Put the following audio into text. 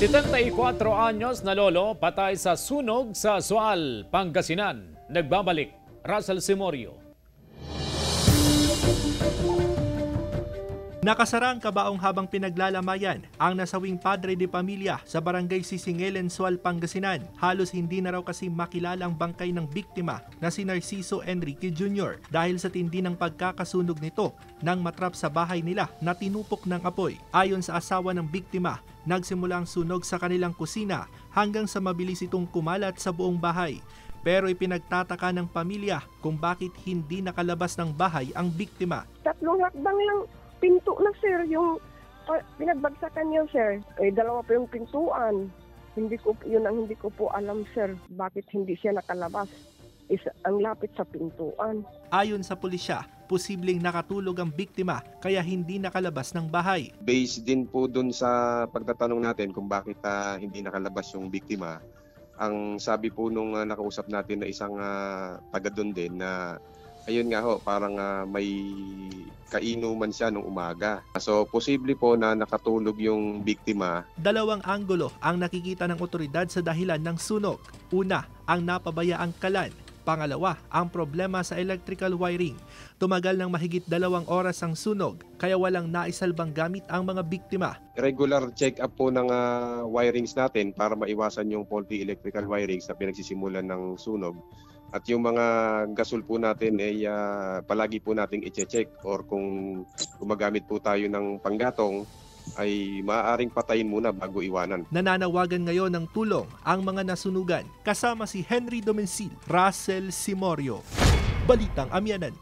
74 anyos na lolo patay sa sunog sa Sual, Pangasinan. Nagbabalik, Russell Simorio. Nakasara ang kabaong habang pinaglalamayan ang nasawing padre de pamilya sa barangay Sisingelen, Sual, Pangasinan. Halos hindi na raw kasi makilala ang bangkay ng biktima na si Narciso Enrique Jr. dahil sa tindi ng pagkakasunog nito nang matrap sa bahay nila na tinupok ng apoy. Ayon sa asawa ng biktima, nagsimula ang sunog sa kanilang kusina hanggang sa mabilis itong kumalat sa buong bahay. Pero ipinagtataka ng pamilya kung bakit hindi nakalabas ng bahay ang biktima. Tatlong hakbang lang pinto na, sir, yung pinagbagsakan niyo, sir. Dalawa pa yung pintuan. Yun ang hindi ko po alam, sir, bakit hindi siya nakalabas. Ang lapit sa pintuan. Ayon sa pulisya, posibleng nakatulog ang biktima kaya hindi nakalabas ng bahay. Based din po dun sa pagtatanong natin kung bakit hindi nakalabas yung biktima, ang sabi po nung nakausap natin na isang taga dun din na ayun nga ho, parang may kainuman siya nung umaga. So, posible po na nakatulog yung biktima. Dalawang anggulo ang nakikita ng otoridad sa dahilan ng sunog. Una, ang napabayaang kalan. Pangalawa, ang problema sa electrical wiring. Tumagal ng mahigit 2 oras ang sunog, kaya walang naisalbang gamit ang mga biktima. Regular check-up po ng wirings natin para maiwasan yung faulty electrical wirings na pinagsisimulan ng sunog. At yung mga gasol po natin ay palagi po nating i-check or kung gumagamit po tayo ng panggatong ay maaaring patayin muna bago iwanan. Nananawagan ngayon ng tulong ang mga nasunugan kasama si Henry Domencil, Russell Simorio. Balitang Amyanan.